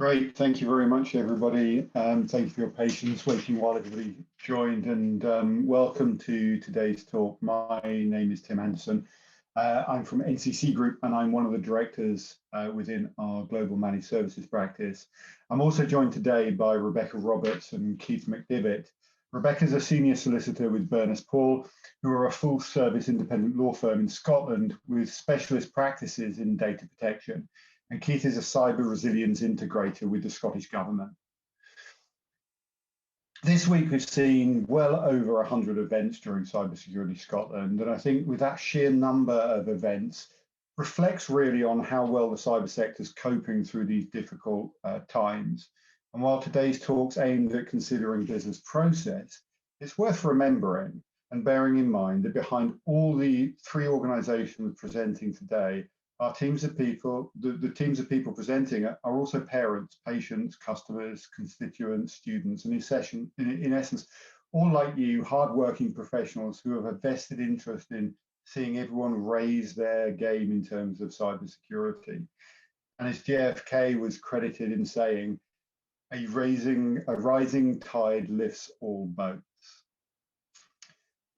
Great, thank you very much, everybody. Thank you for your patience waiting while everybody joined, and welcome to today's talk. My name is Tim Anderson. I'm from NCC Group, and I'm one of the directors within our global managed services practice. I'm also joined today by Rebecca Roberts and Keith McDevitt. Rebecca's a senior solicitor with Burness Paull, who are a full-service independent law firm in Scotland with specialist practices in data protection. And Keith is a cyber resilience integrator with the Scottish Government. This week we've seen well over 100 events during Cybersecurity Scotland, and I think with that sheer number of events reflects really on how well the cyber sector is coping through these difficult times. And while today's talk's aimed at considering business process, it's worth remembering and bearing in mind that behind all the three organisations presenting today, our teams of people, the teams of people presenting are also parents, patients, customers, constituents, students, and in essence, all like you, hardworking professionals who have a vested interest in seeing everyone raise their game in terms of cybersecurity. And as JFK was credited in saying, a rising tide lifts all boats.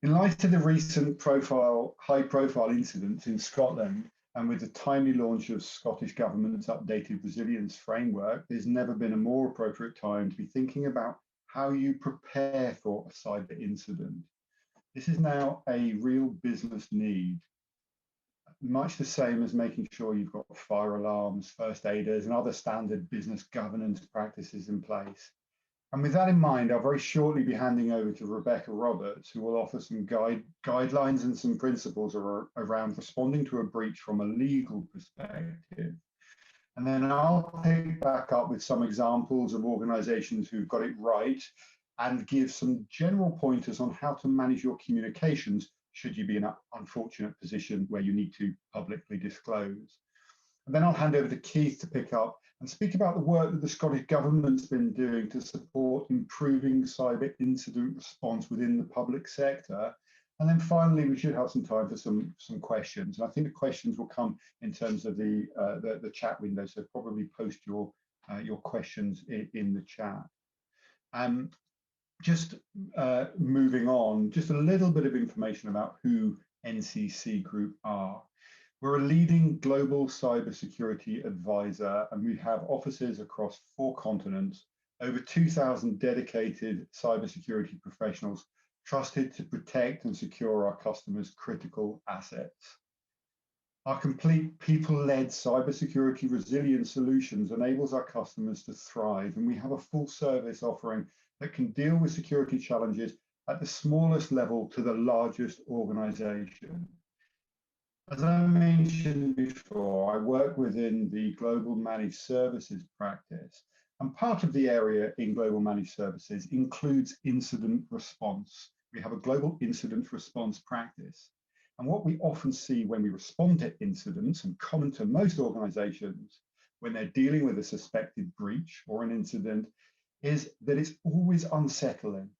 In light of the recent high-profile incidents in Scotland, and with the timely launch of Scottish Government's updated resilience framework, there's never been a more appropriate time to be thinking about how you prepare for a cyber incident. This is now a real business need, much the same as making sure you've got fire alarms, first aiders, and other standard business governance practices in place. And with that in mind, I'll very shortly be handing over to Rebecca Roberts, who will offer some guidelines and some principles around responding to a breach from a legal perspective. And then I'll pick back up with some examples of organisations who've got it right and give some general pointers on how to manage your communications should you be in an unfortunate position where you need to publicly disclose. And then I'll hand over to Keith to pick up and speak about the work that the Scottish Government's been doing to support improving cyber incident response within the public sector. And then finally, we should have some time for some questions. And I think the questions will come in terms of the chat window, so probably post your questions in the chat. Just moving on, just a little bit of information about who NCC Group are. We're a leading global cybersecurity advisor, and we have offices across 4 continents, over 2,000 dedicated cybersecurity professionals trusted to protect and secure our customers' critical assets. Our complete people-led cybersecurity resilience solutions enables our customers to thrive, and we have a full service offering that can deal with security challenges at the smallest level to the largest organization. As I mentioned before, I work within the global managed services practice, and part of the area in global managed services includes incident response. We have a global incident response practice. And what we often see when we respond to incidents, and common to most organizations when they're dealing with a suspected breach or an incident, is that it's always unsettling.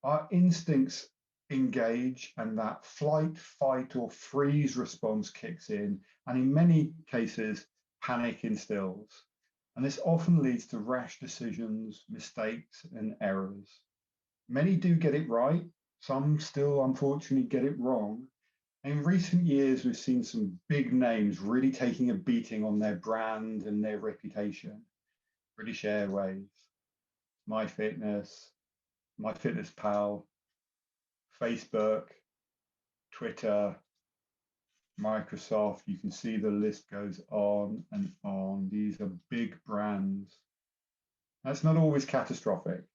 Our instincts engage, and that flight, fight, or freeze response kicks in, and in many cases, panic instills. And this often leads to rash decisions, mistakes, and errors. Many do get it right, some still unfortunately get it wrong. In recent years, we've seen some big names really taking a beating on their brand and their reputation. British Airways, MyFitnessPal, Facebook, Twitter, Microsoft, you can see the list goes on and on. These are big brands. That's not always catastrophic.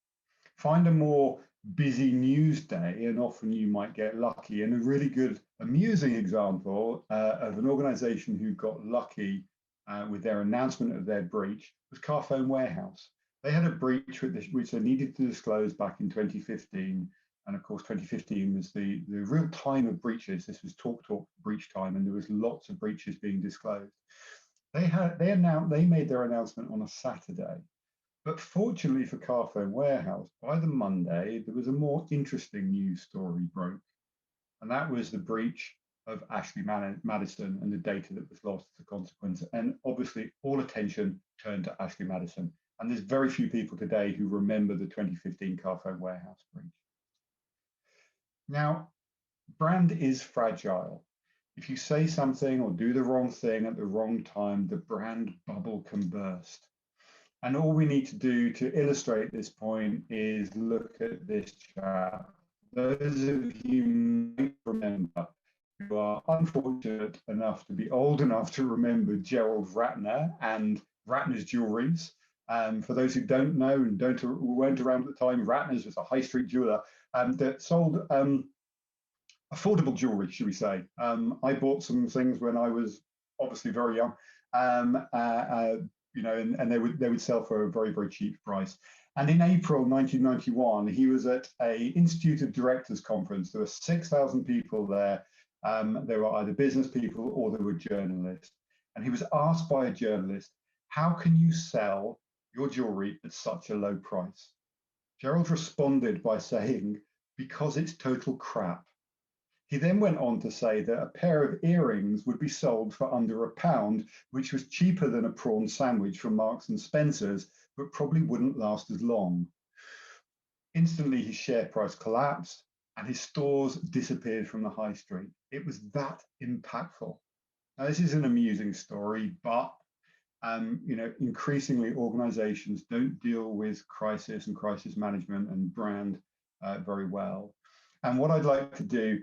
Find a more busy news day and often you might get lucky. And a really good, amusing example of an organization who got lucky with their announcement of their breach was Carphone Warehouse. They had a breach which they needed to disclose back in 2015. And of course, 2015 was the real time of breaches. This was talk breach time, and there was lots of breaches being disclosed. They made their announcement on a Saturday, but fortunately for Carphone Warehouse, by the Monday there was a more interesting news story broke, and that was the breach of Ashley Madison and the data that was lost as a consequence. And obviously, all attention turned to Ashley Madison. And there's very few people today who remember the 2015 Carphone warehouse breach. Now, brand is fragile. If you say something or do the wrong thing at the wrong time, the brand bubble can burst. And all we need to do to illustrate this point is look at this chart. Those of you might remember who are unfortunate enough to be old enough to remember Gerald Ratner and Ratner's Jewelries. For those who don't know and weren't around at the time, Ratner's was a high street jeweler that sold affordable jewelry, should we say. I bought some things when I was obviously very young, you know, and they would sell for a very, very cheap price. And in April 1991, he was at a Institute of Directors conference. There were 6,000 people there. They were either business people or they were journalists. And he was asked by a journalist, how can you sell your jewelry at such a low price? Gerald responded by saying, because it's total crap. He then went on to say that a pair of earrings would be sold for under £1, which was cheaper than a prawn sandwich from Marks and Spencer's, but probably wouldn't last as long. Instantly, his share price collapsed and his stores disappeared from the high street. It was that impactful. Now, this is an amusing story, but you know, increasingly organizations don't deal with crisis and crisis management and brand very well. And what I'd like to do,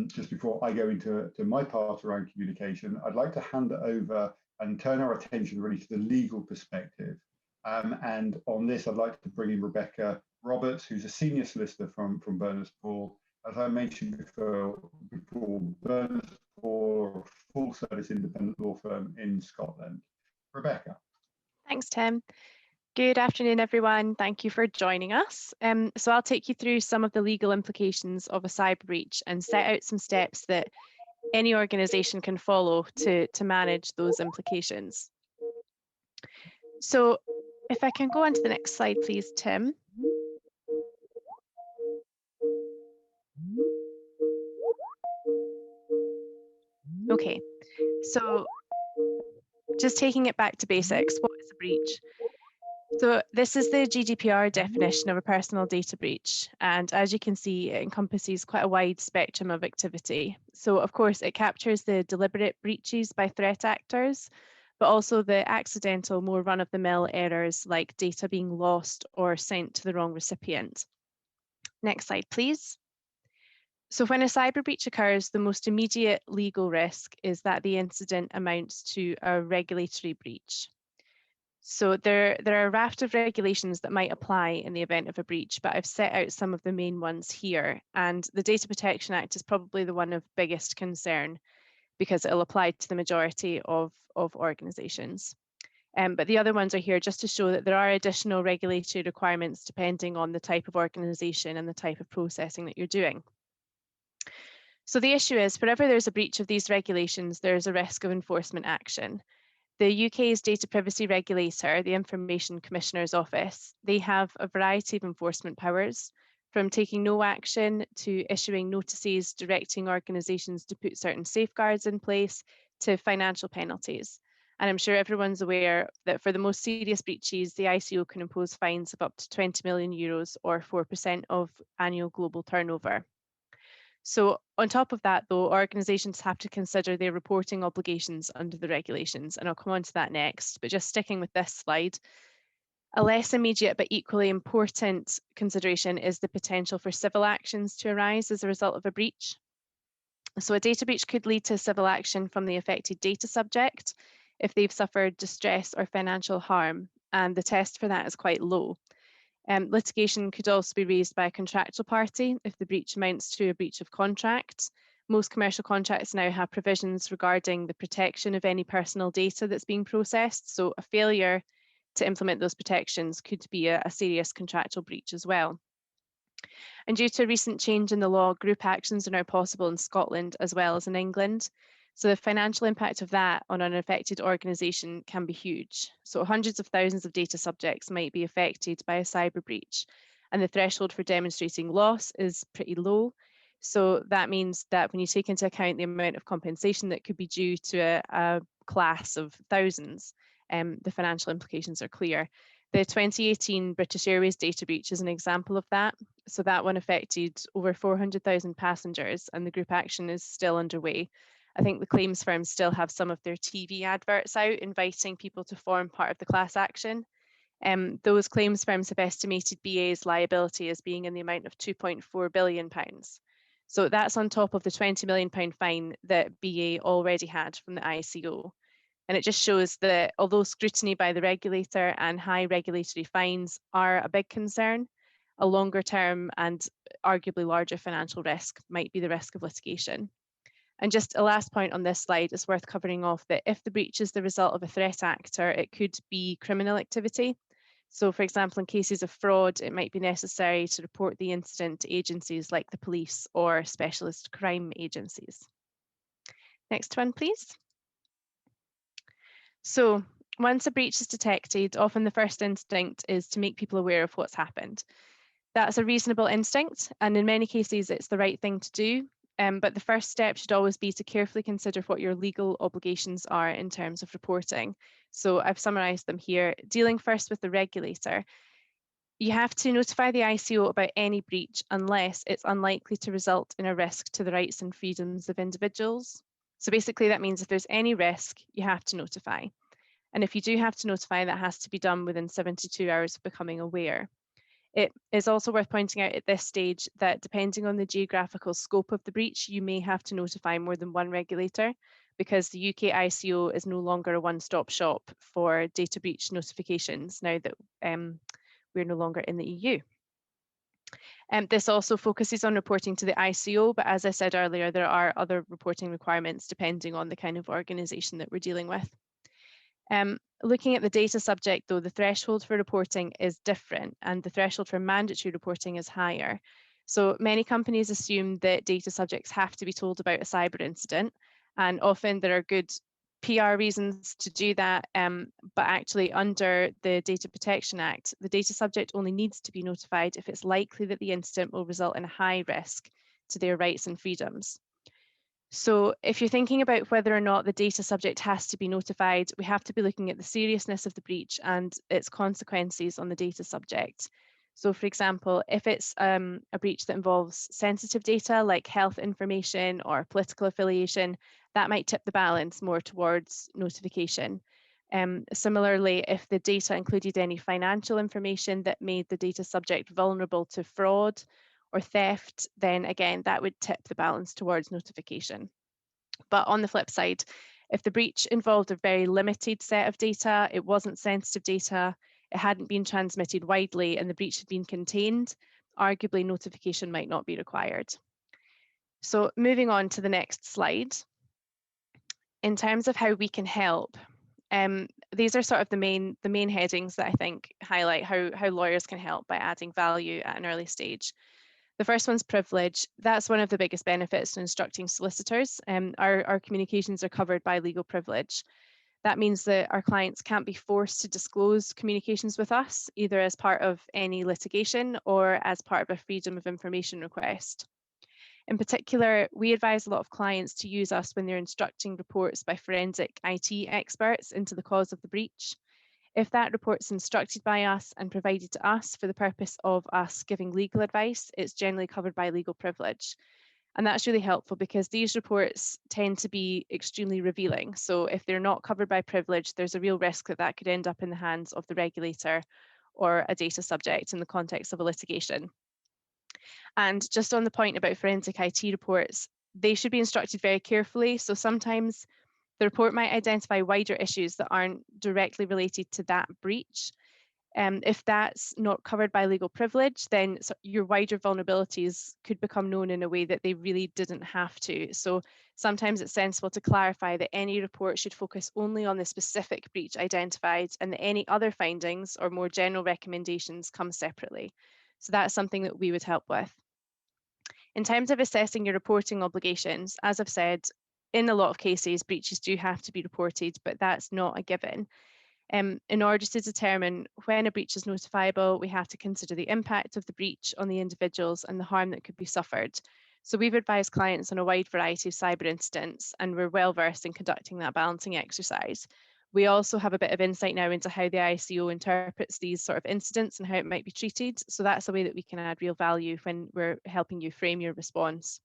just before I go into my part around communication, I'd like to hand it over and turn our attention really to the legal perspective. And on this, I'd like to bring in Rebecca Roberts, who's a senior solicitor from Burness Paull. As I mentioned before Burness Paull are a full service independent law firm in Scotland. Rebecca. Thanks, Tim. Good afternoon, everyone. Thank you for joining us. So I'll take you through some of the legal implications of a cyber breach and set out some steps that any organisation can follow to manage those implications. So if I can go on to the next slide, please, Tim. Okay, so just taking it back to basics, what is a breach? So this is the GDPR definition of a personal data breach. And as you can see, it encompasses quite a wide spectrum of activity. So of course, it captures the deliberate breaches by threat actors, but also the accidental, more run-of-the-mill errors like data being lost or sent to the wrong recipient. Next slide, please. So when a cyber breach occurs, the most immediate legal risk is that the incident amounts to a regulatory breach. So there are a raft of regulations that might apply in the event of a breach, but I've set out some of the main ones here. And the Data Protection Act is probably the one of biggest concern because it'll apply to the majority of organisations. But the other ones are here just to show that there are additional regulatory requirements depending on the type of organisation and the type of processing that you're doing. So the issue is, wherever there's a breach of these regulations, there's a risk of enforcement action. The UK's data privacy regulator, the Information Commissioner's Office, they have a variety of enforcement powers, from taking no action to issuing notices directing organisations to put certain safeguards in place to financial penalties. And I'm sure everyone's aware that for the most serious breaches, the ICO can impose fines of up to 20 million euros or 4% of annual global turnover. So on top of that, though, organisations have to consider their reporting obligations under the regulations, and I'll come on to that next. But just sticking with this slide, a less immediate but equally important consideration is the potential for civil actions to arise as a result of a breach. So a data breach could lead to civil action from the affected data subject if they've suffered distress or financial harm, and the test for that is quite low. Litigation could also be raised by a contractual party if the breach amounts to a breach of contract. Most commercial contracts now have provisions regarding the protection of any personal data that's being processed, so a failure to implement those protections could be a serious contractual breach as well. And due to a recent change in the law, group actions are now possible in Scotland as well as in England. So the financial impact of that on an affected organisation can be huge. So hundreds of thousands of data subjects might be affected by a cyber breach, and the threshold for demonstrating loss is pretty low. So that means that when you take into account the amount of compensation that could be due to a class of thousands, the financial implications are clear. The 2018 British Airways data breach is an example of that. So that one affected over 400,000 passengers, and the group action is still underway. I think the claims firms still have some of their TV adverts out inviting people to form part of the class action. Those claims firms have estimated BA's liability as being in the amount of £2.4 billion. So that's on top of the £20 million fine that BA already had from the ICO. And it just shows that although scrutiny by the regulator and high regulatory fines are a big concern, a longer term and arguably larger financial risk might be the risk of litigation. And just a last point on this slide, it's worth covering off that if the breach is the result of a threat actor, it could be criminal activity. So for example, in cases of fraud, it might be necessary to report the incident to agencies like the police or specialist crime agencies. Next one, please. So once a breach is detected, often the first instinct is to make people aware of what's happened. That's a reasonable instinct, and in many cases, it's the right thing to do. But the first step should always be to carefully consider what your legal obligations are in terms of reporting. So I've summarised them here. Dealing first with the regulator, you have to notify the ICO about any breach unless it's unlikely to result in a risk to the rights and freedoms of individuals. So basically that means if there's any risk, you have to notify. And if you do have to notify, that has to be done within 72 hours of becoming aware. It is also worth pointing out at this stage that depending on the geographical scope of the breach, you may have to notify more than one regulator, because the UK ICO is no longer a one-stop shop for data breach notifications now that we're no longer in the EU. This also focuses on reporting to the ICO, but as I said earlier, there are other reporting requirements depending on the kind of organisation that we're dealing with. Looking at the data subject, though, the threshold for reporting is different and the threshold for mandatory reporting is higher. So many companies assume that data subjects have to be told about a cyber incident, and often there are good PR reasons to do that, but actually under the Data Protection Act, the data subject only needs to be notified if it's likely that the incident will result in a high risk to their rights and freedoms. So if you're thinking about whether or not the data subject has to be notified, we have to be looking at the seriousness of the breach and its consequences on the data subject. So for example, if it's a breach that involves sensitive data like health information or political affiliation, that might tip the balance more towards notification. Similarly, if the data included any financial information that made the data subject vulnerable to fraud or theft, then again, that would tip the balance towards notification. But on the flip side, if the breach involved a very limited set of data, it wasn't sensitive data, it hadn't been transmitted widely, and the breach had been contained, arguably notification might not be required. So moving on to the next slide. In terms of how we can help, these are sort of the main headings that I think highlight how lawyers can help by adding value at an early stage. The first one's privilege. That's one of the biggest benefits to instructing solicitors. Our communications are covered by legal privilege. That means that our clients can't be forced to disclose communications with us, either as part of any litigation or as part of a freedom of information request. In particular, we advise a lot of clients to use us when they're instructing reports by forensic IT experts into the cause of the breach. If that report's instructed by us and provided to us for the purpose of us giving legal advice, it's generally covered by legal privilege. And that's really helpful because these reports tend to be extremely revealing. So if they're not covered by privilege, there's a real risk that that could end up in the hands of the regulator or a data subject in the context of a litigation. And just on the point about forensic IT reports, they should be instructed very carefully. So sometimes the report might identify wider issues that aren't directly related to that breach. If that's not covered by legal privilege, then your wider vulnerabilities could become known in a way that they really didn't have to. So sometimes it's sensible to clarify that any report should focus only on the specific breach identified and that any other findings or more general recommendations come separately. So that's something that we would help with. In terms of assessing your reporting obligations, as I've said, in a lot of cases, breaches do have to be reported, but that's not a given. In order to determine when a breach is notifiable, we have to consider the impact of the breach on the individuals and the harm that could be suffered. So we've advised clients on a wide variety of cyber incidents, and we're well versed in conducting that balancing exercise. We also have a bit of insight now into how the ICO interprets these sort of incidents and how it might be treated. So that's a way that we can add real value when we're helping you frame your response.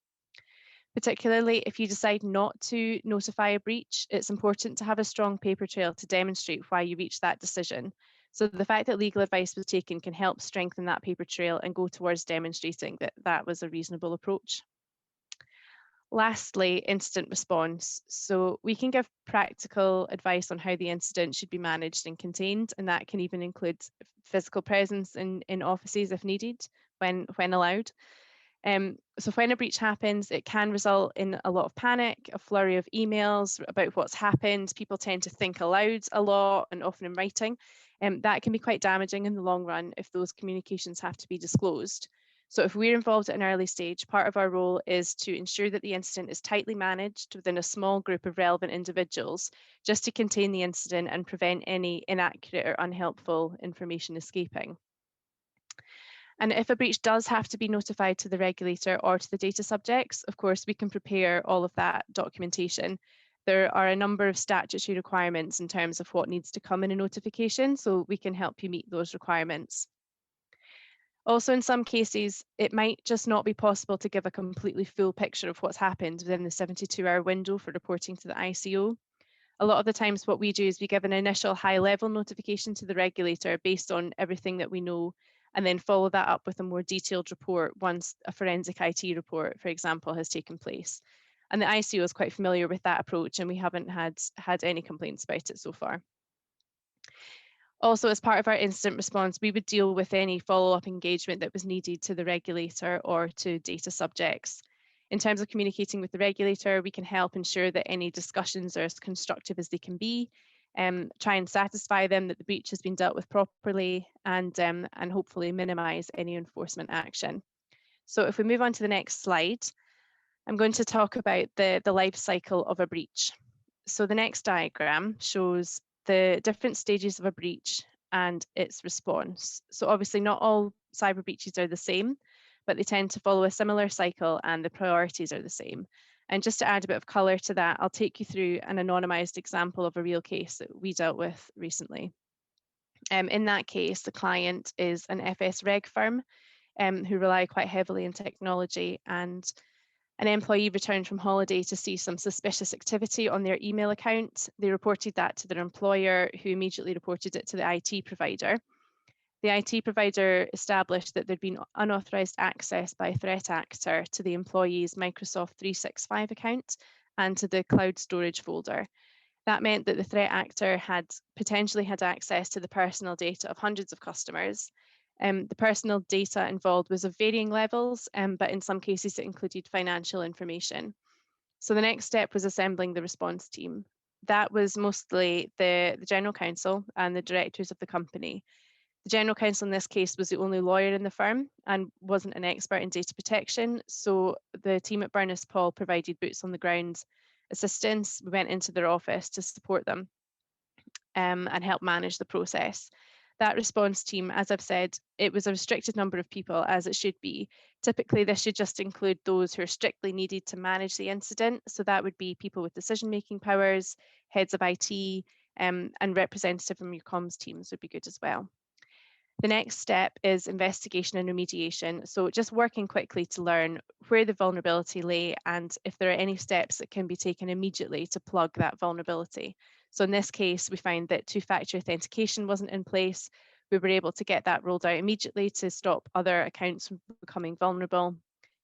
Particularly if you decide not to notify a breach, it's important to have a strong paper trail to demonstrate why you reached that decision. So the fact that legal advice was taken can help strengthen that paper trail and go towards demonstrating that that was a reasonable approach. Lastly, incident response. So we can give practical advice on how the incident should be managed and contained, and that can even include physical presence in offices if needed, when allowed. So when a breach happens, it can result in a lot of panic, a flurry of emails about what's happened. People tend to think aloud a lot and often in writing. That can be quite damaging in the long run if those communications have to be disclosed. So if we're involved at an early stage, part of our role is to ensure that the incident is tightly managed within a small group of relevant individuals, just to contain the incident and prevent any inaccurate or unhelpful information escaping. And if a breach does have to be notified to the regulator or to the data subjects, of course, we can prepare all of that documentation. There are a number of statutory requirements in terms of what needs to come in a notification, so we can help you meet those requirements. Also, in some cases, it might just not be possible to give a completely full picture of what's happened within the 72-hour window for reporting to the ICO. A lot of the times what we do is we give an initial high-level notification to the regulator based on everything that we know, and then follow that up with a more detailed report once a forensic IT report, for example, has taken place. And the ICO is quite familiar with that approach, and we haven't had any complaints about it so far. Also, as part of our incident response, we would deal with any follow-up engagement that was needed to the regulator or to data subjects. In terms of communicating with the regulator, we can help ensure that any discussions are as constructive as they can be, try and satisfy them that the breach has been dealt with properly, and hopefully minimise any enforcement action. So if we move on to the next slide, I'm going to talk about the life cycle of a breach. So the next diagram shows the different stages of a breach and its response. So obviously not all cyber breaches are the same, but they tend to follow a similar cycle and the priorities are the same. And just to add a bit of colour to that, I'll take you through an anonymised example of a real case that we dealt with recently. In that case, the client is an FS Reg firm who rely quite heavily on technology, and an employee returned from holiday to see some suspicious activity on their email account. They reported that to their employer, who immediately reported it to the IT provider. The IT provider established that there'd been unauthorized access by a threat actor to the employee's Microsoft 365 account and to the cloud storage folder. That meant that the threat actor had potentially had access to the personal data of hundreds of customers. The personal data involved was of varying levels, but in some cases it included financial information. So the next step was assembling the response team. That was mostly the general counsel and the directors of the company. The general counsel in this case was the only lawyer in the firm and wasn't an expert in data protection. So the team at Burness Paull provided boots on the ground assistance. We went into their office to support them and help manage the process. That response team, as I've said, it was a restricted number of people, as it should be. Typically, this should just include those who are strictly needed to manage the incident. So that would be people with decision-making powers, heads of IT, and representative from your comms teams would be good as well. The next step is investigation and remediation. So just working quickly to learn where the vulnerability lay and if there are any steps that can be taken immediately to plug that vulnerability. So in this case, we found that two-factor authentication wasn't in place. We were able to get that rolled out immediately to stop other accounts from becoming vulnerable.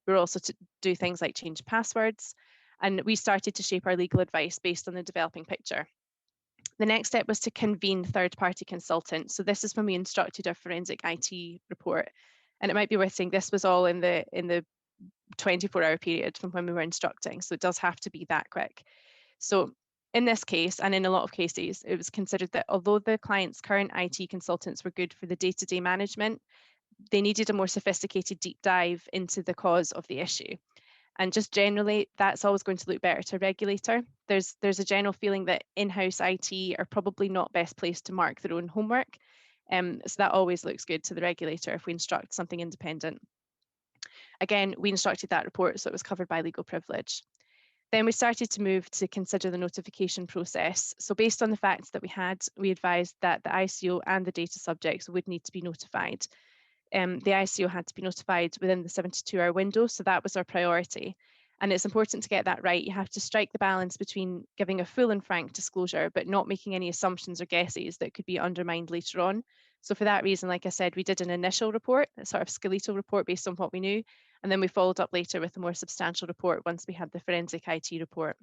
We were also to do things like change passwords. And we started to shape our legal advice based on the developing picture. The next step was to convene third-party consultants. So this is when we instructed our forensic IT report. And it might be worth saying this was all in the 24-hour period from when we were instructing. So it does have to be that quick. So in this case, and in a lot of cases, it was considered that although the client's current IT consultants were good for the day-to-day management, they needed a more sophisticated deep dive into the cause of the issue. And just generally, that's always going to look better to a regulator. There's a general feeling that in-house IT are probably not best placed to mark their own homework. So that always looks good to the regulator if we instruct something independent. Again, we instructed that report, so it was covered by legal privilege. Then we started to move to consider the notification process. So based on the facts that we advised that the ICO and the data subjects would need to be notified. The ICO had to be notified within the 72-hour window, so that was our priority. And it's important to get that right. You have to strike the balance between giving a full and frank disclosure, but not making any assumptions or guesses that could be undermined later on. So for that reason, like I said, we did an initial report, a sort of skeletal report based on what we knew, and then we followed up later with a more substantial report once we had the forensic IT report.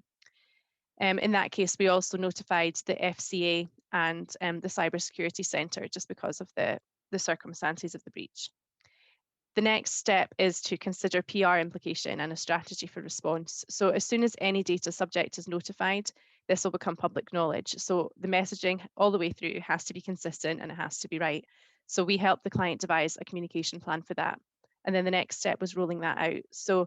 In that case, we also notified the FCA and the Cybersecurity Centre just because of the circumstances of the breach. The next step is to consider PR implication and a strategy for response. So as soon as any data subject is notified, this will become public knowledge. So the messaging all the way through has to be consistent and it has to be right. So we help the client devise a communication plan for that. And then the next step was rolling that out. So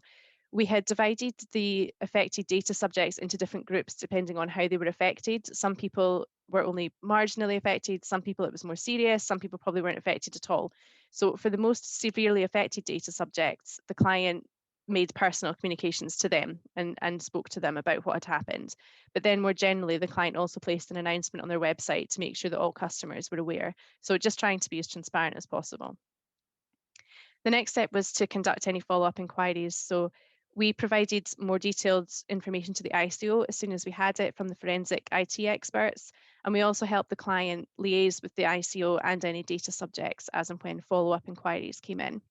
we had divided the affected data subjects into different groups depending on how they were affected. Some people were only marginally affected, some people it was more serious, some people probably weren't affected at all. So for the most severely affected data subjects, the client made personal communications to them and spoke to them about what had happened. But then more generally, the client also placed an announcement on their website to make sure that all customers were aware. So just trying to be as transparent as possible. The next step was to conduct any follow-up inquiries. So we provided more detailed information to the ICO as soon as we had it from the forensic IT experts. And we also helped the client liaise with the ICO and any data subjects as and when follow-up inquiries came in.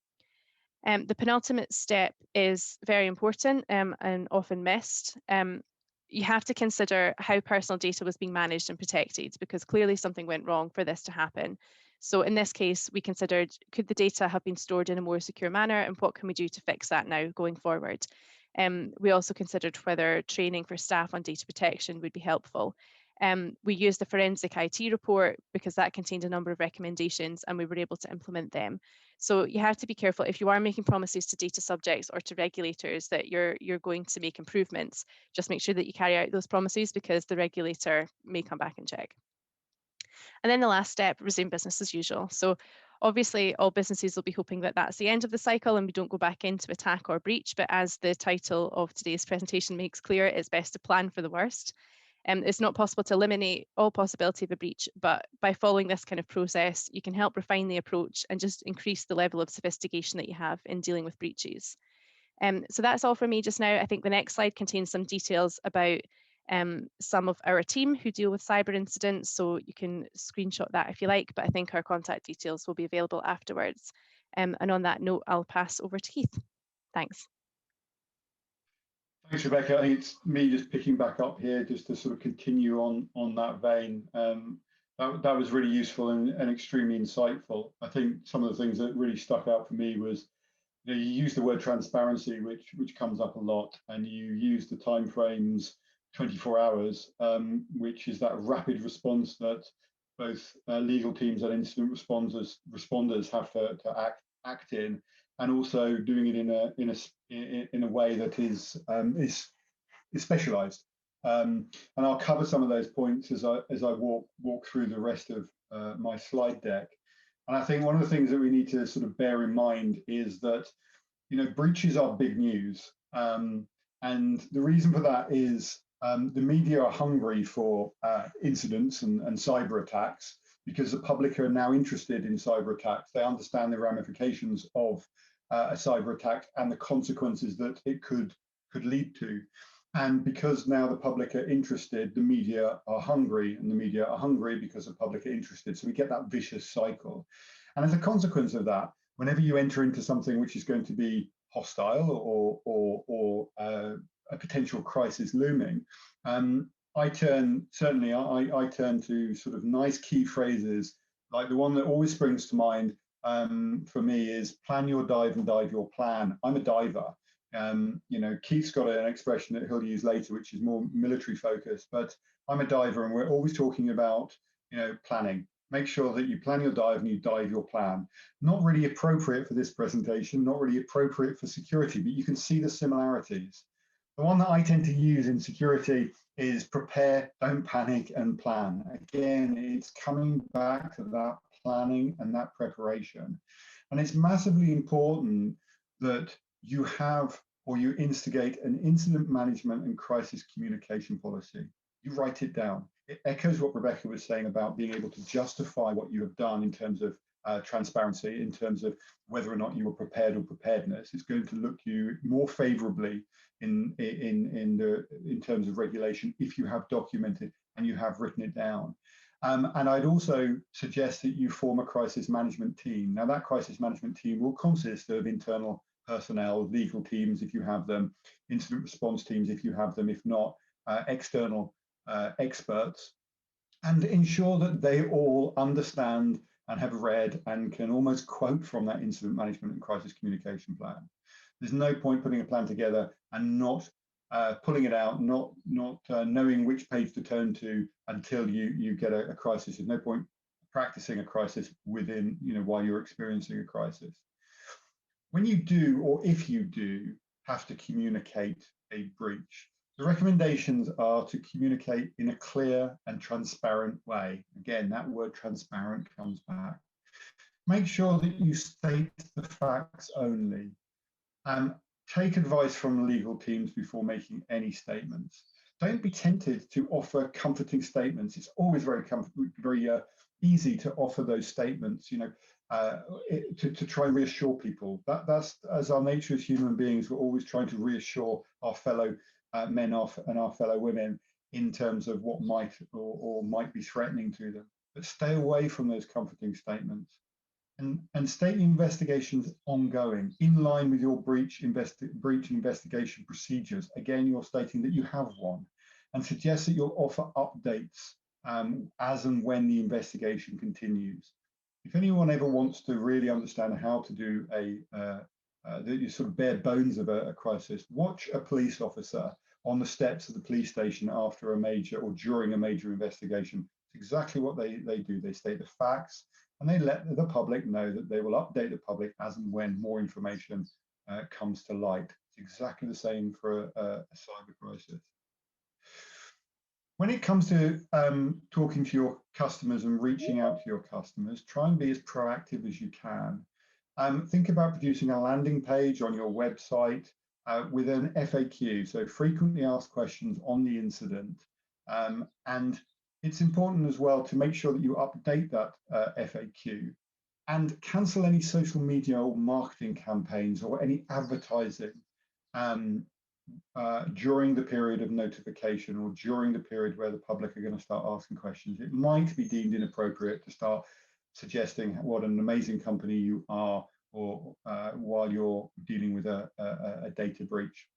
The penultimate step is very important and often missed. You have to consider how personal data was being managed and protected, because clearly something went wrong for this to happen. So in this case, we considered, could the data have been stored in a more secure manner, and what can we do to fix that now going forward? We also considered whether training for staff on data protection would be helpful. We used the forensic IT report because that contained a number of recommendations and we were able to implement them. So you have to be careful if you are making promises to data subjects or to regulators that you're going to make improvements. Just make sure that you carry out those promises, because the regulator may come back and check. And then the last step, resume business as usual. So obviously all businesses will be hoping that that's the end of the cycle and we don't go back into attack or breach. But as the title of today's presentation makes clear, it's best to plan for the worst. It's not possible to eliminate all possibility of a breach, but by following this kind of process, you can help refine the approach and just increase the level of sophistication that you have in dealing with breaches. So that's all from me just now. I think the next slide contains some details about some of our team who deal with cyber incidents, so you can screenshot that if you like, but I think our contact details will be available afterwards. And on that note, I'll pass over to Keith. Thanks. Thanks, Rebecca. I think it's me just picking back up here just to sort of continue on that vein. That was really useful and extremely insightful. I think some of the things that really stuck out for me was, you use the word transparency, which comes up a lot, and you use the timeframes 24 hours, which is that rapid response that both legal teams and incident responders have to act in, and also doing it in a way that is specialized. And I'll cover some of those points as I walk through the rest of my slide deck. And I think one of the things that we need to sort of bear in mind is that, breaches are big news. And the reason for that is the media are hungry for incidents and cyber attacks, because the public are now interested in cyber attacks. They understand the ramifications of a cyber attack and the consequences that it could lead to. And because now the public are interested, the media are hungry, and the media are hungry because the public are interested. So we get that vicious cycle. And as a consequence of that, whenever you enter into something which is going to be hostile or a potential crisis looming, I turn to sort of nice key phrases, like the one that always springs to mind for me is plan your dive and dive your plan. I'm a diver. Keith's got an expression that he'll use later, which is more military focused, but I'm a diver, and we're always talking about, planning. Make sure that you plan your dive and you dive your plan. Not really appropriate for this presentation, not really appropriate for security, but you can see the similarities. The one that I tend to use in security is prepare, don't panic, and plan. Again, it's coming back to that planning and that preparation. And it's massively important that you have or you instigate an incident management and crisis communication policy. You write it down. It echoes what Rebecca was saying about being able to justify what you have done in terms of transparency, in terms of whether or not you were prepared or preparedness. It's going to look you more favorably in terms of regulation if you have documented and you have written it down. And I'd also suggest that you form a crisis management team. Now, that crisis management team will consist of internal personnel, legal teams if you have them, incident response teams if you have them, if not, external experts, and ensure that they all understand and have read and can almost quote from that incident management and crisis communication plan. There's no point putting a plan together and not pulling it out, not knowing which page to turn to until you get a crisis. There's no point practicing a crisis within, while you're experiencing a crisis. When you do, or if you do, have to communicate a breach, the recommendations are to communicate in a clear and transparent way. Again, that word transparent comes back. Make sure that you state the facts only. Take advice from legal teams before making any statements. Don't be tempted to offer comforting statements. It's always very easy to offer those statements, to try and reassure people. That's as our nature as human beings, we're always trying to reassure our fellow men and our fellow women in terms of what might or might be threatening to them. But stay away from those comforting statements. And state the investigations ongoing, in line with your breach investigation procedures. Again, you're stating that you have one, and suggest that you'll offer updates as and when the investigation continues. If anyone ever wants to really understand how to do the sort of bare bones of a crisis, watch a police officer on the steps of the police station after a major or during a major investigation. It's exactly what they do. They state the facts, and they let the public know that they will update the public as and when more information comes to light. It's exactly the same for a cyber crisis. When it comes to talking to your customers and reaching out to your customers, try and be as proactive as you can. Think about producing a landing page on your website with an FAQ, so frequently asked questions on the incident. And it's important as well to make sure that you update that FAQ and cancel any social media or marketing campaigns or any advertising during the period of notification or during the period where the public are going to start asking questions. It might be deemed inappropriate to start suggesting what an amazing company you are, or while you're dealing with a data breach.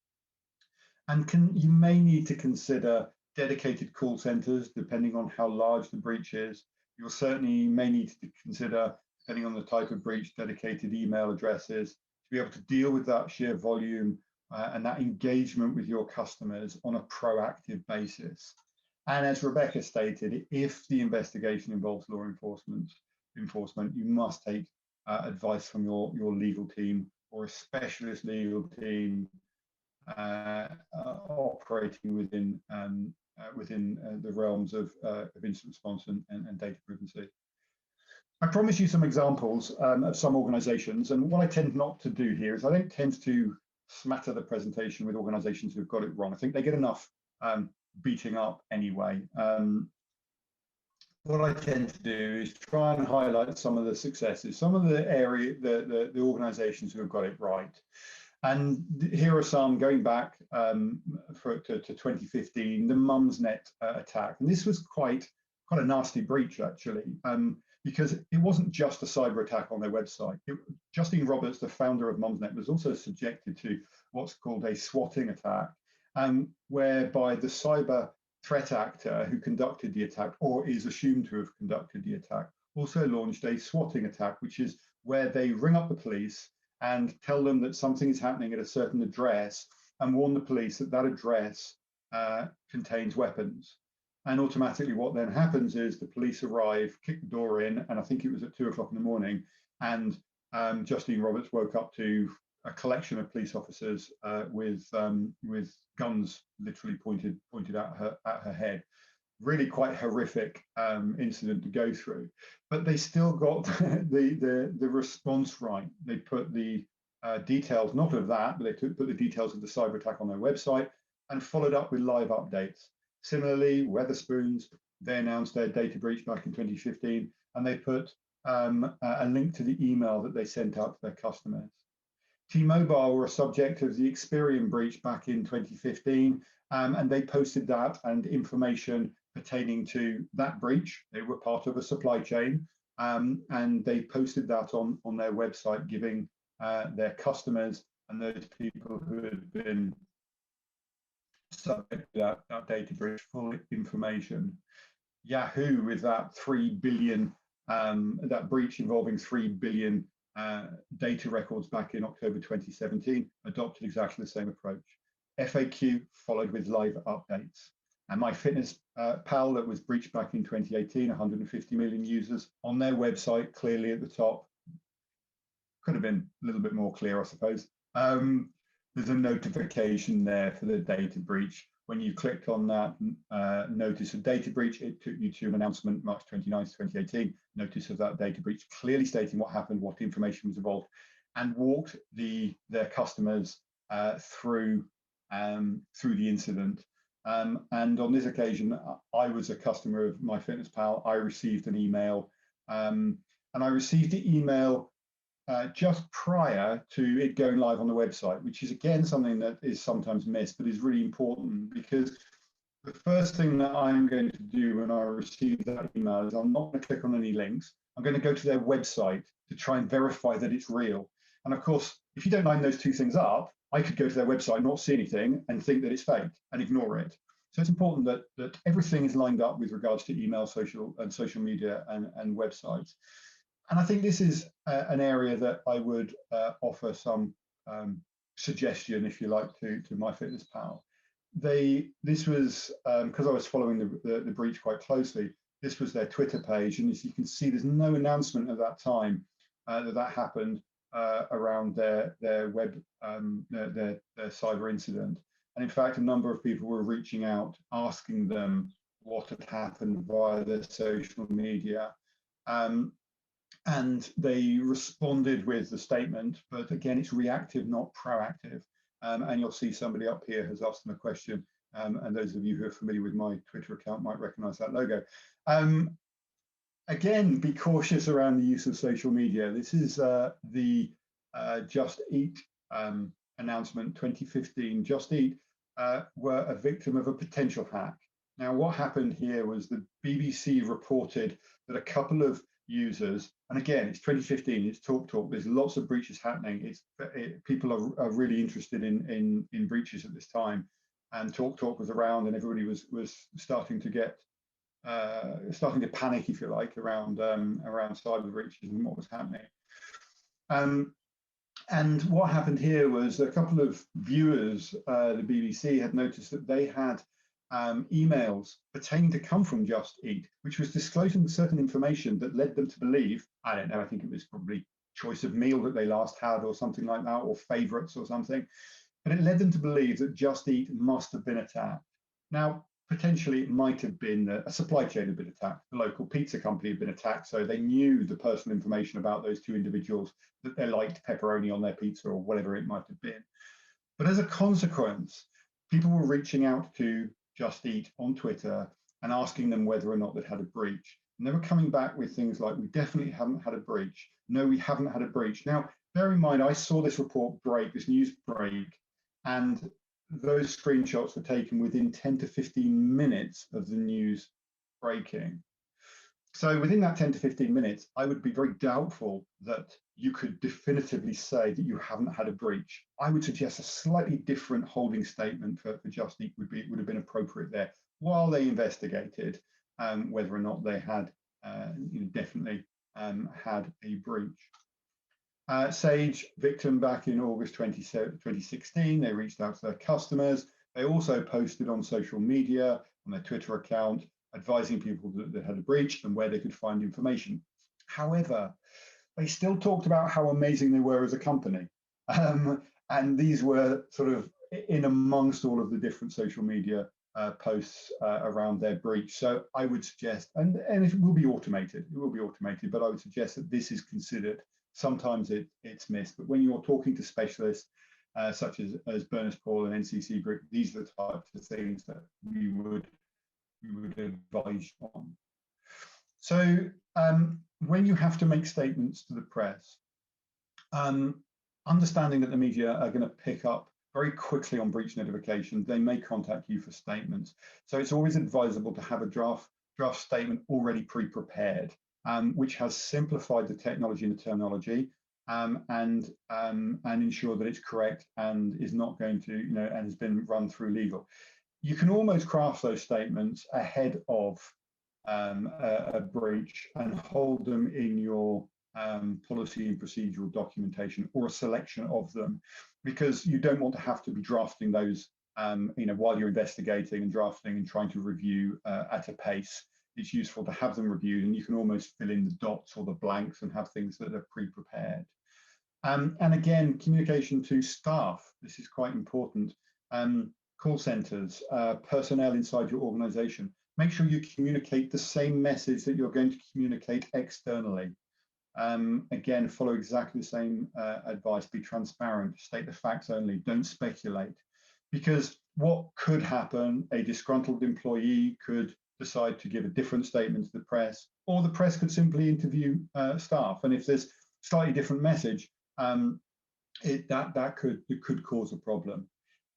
And you may need to consider dedicated call centers, depending on how large the breach is. You'll certainly may need to consider, depending on the type of breach, dedicated email addresses to be able to deal with that sheer volume and that engagement with your customers on a proactive basis. And as Rebecca stated, if the investigation involves law enforcement, you must take advice from your legal team or a specialist legal team operating within the realms of incident response and data privacy. I promise you some examples of some organizations, and what I tend not to do here is I don't tend to smatter the presentation with organizations who've got it wrong. I think they get enough beating up anyway. What I tend to do is try and highlight some of the successes, some of the organizations who have got it right. And here are some going back to 2015, the Mumsnet attack. And this was quite a nasty breach, actually, because it wasn't just a cyber attack on their website. Justine Roberts, the founder of Mumsnet, was also subjected to what's called a swatting attack, whereby the cyber threat actor who conducted the attack, or is assumed to have conducted the attack, also launched a swatting attack, which is where they ring up the police and tell them that something is happening at a certain address and warn the police that that address contains weapons. And automatically what then happens is the police arrive, kick the door in, and I think it was at 2 o'clock in the morning, and Justine Roberts woke up to a collection of police officers with guns literally pointed at her head. Really quite horrific incident to go through, but they still got the response right. They put the details, not of that, but they put the details of the cyber attack on their website and followed up with live updates. Similarly, Wetherspoons, they announced their data breach back in 2015, and they put a link to the email that they sent out to their customers. T-Mobile were a subject of the Experian breach back in 2015, and they posted that and information pertaining to that breach. They were part of a supply chain, and they posted that on their website, giving their customers and those people who had been subject to that data breach full information. Yahoo, with that 3 billion, that breach involving 3 billion data records back in October 2017, adopted exactly the same approach. FAQ followed with live updates. And MyFitnessPal, that was breached back in 2018, 150 million users on their website, clearly at the top. Could have been a little bit more clear, I suppose. There's a notification there for the data breach. When you clicked on that notice of data breach, it took you to an announcement, March 29th, 2018, notice of that data breach, clearly stating what happened, what information was involved, and walked their customers through the incident. And on this occasion, I was a customer of MyFitnessPal. I received an email, and I received the email just prior to it going live on the website, which is again something that is sometimes missed, but is really important, because the first thing that I'm going to do when I receive that email is I'm not going to click on any links. I'm going to go to their website to try and verify that it's real. And of course, if you don't line those two things up, I could go to their website, not see anything, and think that it's fake and ignore it. So it's important that everything is lined up with regards to email, social media, and websites. And I think this is an area that I would offer some suggestion, if you like, to MyFitnessPal. This was, because I was following the breach quite closely, this was their Twitter page. And as you can see, there's no announcement at that time that happened around their web, their cyber incident. And in fact, a number of people were reaching out, asking them what had happened via their social media. And they responded with the statement, but again, it's reactive, not proactive. And you'll see somebody up here has asked them a question, and those of you who are familiar with my Twitter account might recognize that logo. Again, be cautious around the use of social media. This is the Just Eat announcement 2015. Just Eat were a victim of a potential hack. Now, what happened here was the BBC reported that a couple of users, and again, it's 2015, it's talk, there's lots of breaches happening. People are really interested in breaches at this time, and talk was around, and everybody was starting to get starting to panic, if you like, around cyber breaches and what was happening. And what happened here was a couple of viewers, the BBC, had noticed that they had emails pertaining to come from Just Eat, which was disclosing certain information that led them to believe, I don't know, I think it was probably choice of meal that they last had or something like that, or favorites or something. But it led them to believe that Just Eat must have been attacked. Now, potentially it might have been a supply chain had been attacked. The local pizza company had been attacked, so they knew the personal information about those two individuals, that they liked pepperoni on their pizza or whatever it might have been. But as a consequence, people were reaching out to Just Eat on Twitter and asking them whether or not they'd had a breach. And they were coming back with things like, we definitely haven't had a breach. No, we haven't had a breach. Now, bear in mind, I saw this report break, this news break, and those screenshots were taken within 10 to 15 minutes of the news breaking. So within that 10 to 15 minutes, I would be very doubtful that you could definitively say that you haven't had a breach. I would suggest a slightly different holding statement for Just Eat would have been appropriate there, while they investigated whether or not they had definitely had a breach. Sage, victim back in August 2016, they reached out to their customers. They also posted on social media, on their Twitter account, advising people that they had a breach and where they could find information. However, they still talked about how amazing they were as a company. And these were sort of in amongst all of the different social media posts around their breach. So I would suggest, and it will be automated, but I would suggest that this is considered sometimes it's missed. But when you're talking to specialists, such as Burness Paull and NCC Group, these are the types of things that we would advise on. So when you have to make statements to the press, understanding that the media are going to pick up very quickly on breach notifications, they may contact you for statements. So it's always advisable to have a draft statement already pre-prepared, which has simplified the technology and the terminology, and ensure that it's correct and is not going to, and has been run through legal. You can almost craft those statements ahead of a breach and hold them in your policy and procedural documentation, or a selection of them, because you don't want to have to be drafting those while you're investigating and drafting and trying to review at a pace. It's useful to have them reviewed, and you can almost fill in the dots or the blanks and have things that are pre-prepared. And again, communication to staff, this is quite important. Call centers, personnel inside your organization, make sure you communicate the same message that you're going to communicate externally. Again, follow exactly the same advice. Be transparent, state the facts only, don't speculate. Because what could happen, a disgruntled employee could decide to give a different statement to the press, or the press could simply interview staff. And if there's slightly different message, that could cause a problem.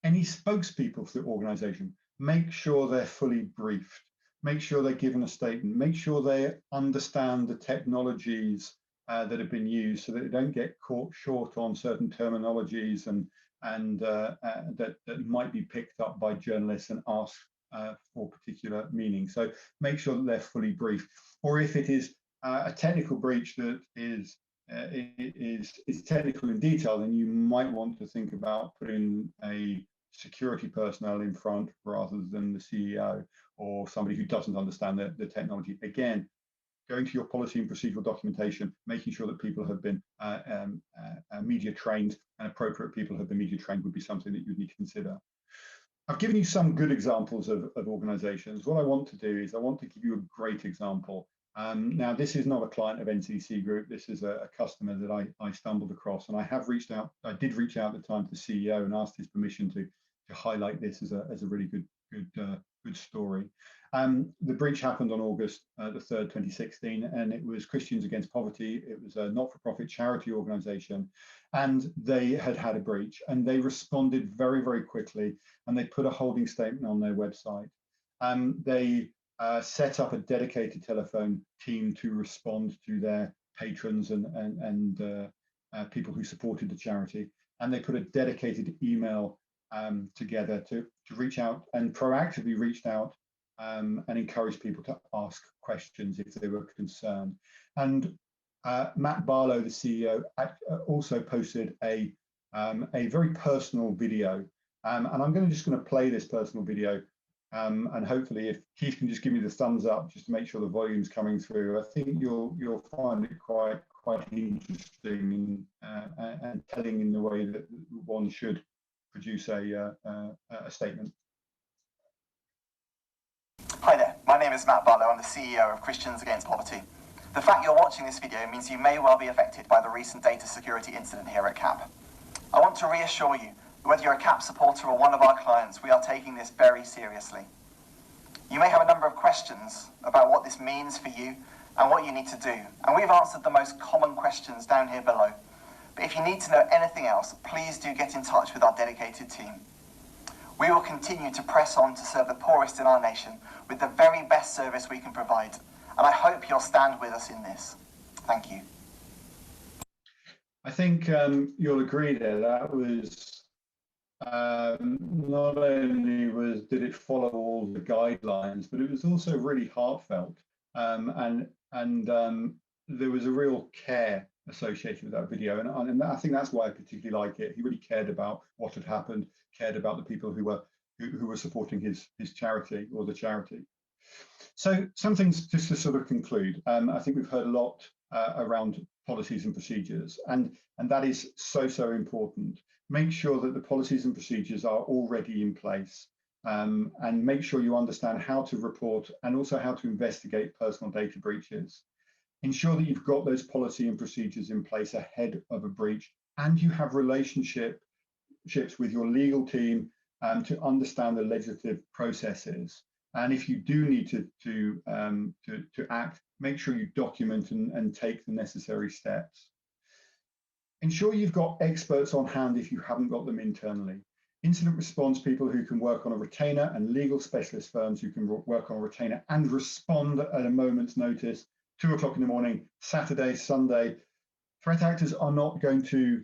Any spokespeople for the organization, make sure they're fully briefed, make sure they're given a statement, make sure they understand the technologies that have been used, so that they don't get caught short on certain terminologies and that might be picked up by journalists and asked for particular meaning. So make sure that they're fully briefed. Or if it is a technical breach that is technical in detail, then you might want to think about putting a security personnel in front rather than the CEO or somebody who doesn't understand the technology. Again, going to your policy and procedural documentation, making sure that people have been media trained, and appropriate people have been media trained would be something that you need to consider. I've given you some good examples of organizations. What I want to do is I want to give you a great example. Now, this is not a client of NCC Group. This is a customer that I stumbled across, and I did reach out at the time to the CEO and asked his permission to highlight this as a really good story. The breach happened on August the 3rd, 2016, and it was Christians Against Poverty. It was a not-for-profit charity organization, and they had a breach, and they responded very, very quickly, and they put a holding statement on their website. They set up a dedicated telephone team to respond to their patrons and people who supported the charity, and they put a dedicated email together to reach out, and proactively reached out and encouraged people to ask questions if they were concerned. And Matt Barlow, the CEO, also posted a very personal video, and I'm just going to play this personal video, and hopefully, if Keith can just give me the thumbs up just to make sure the volume's coming through, I think you'll find it quite interesting and telling in the way that one should produce a statement. Hi there, my name is Matt Barlow. I'm the CEO of Christians Against Poverty. The fact you're watching this video means you may well be affected by the recent data security incident here at CAP. I want to reassure you that whether you're a CAP supporter or one of our clients, we are taking this very seriously. You may have a number of questions about what this means for you and what you need to do, and we've answered the most common questions down here below. But if you need to know anything else, please do get in touch with our dedicated team. We will continue to press on to serve the poorest in our nation with the very best service we can provide, and I hope you'll stand with us in this. Thank you. I think you'll agree there, that was not only did it follow all the guidelines, but it was also really heartfelt, and there was a real care associated with that video, and I think that's why I particularly like it. He really cared about what had happened, cared about the people who were supporting his charity, or the charity. So some things just to sort of conclude. I think we've heard a lot around policies and procedures, and that is so important. Make sure that the policies and procedures are already in place, and make sure you understand how to report and also how to investigate personal data breaches. Ensure that you've got those policy and procedures in place ahead of a breach, and you have relationships with your legal team to understand the legislative processes. And if you do need to act, make sure you document and take the necessary steps. Ensure you've got experts on hand if you haven't got them internally. Incident response people who can work on a retainer, and legal specialist firms who can work on a retainer and respond at a moment's notice, 2 o'clock in the morning, Saturday, Sunday. Threat actors are not going to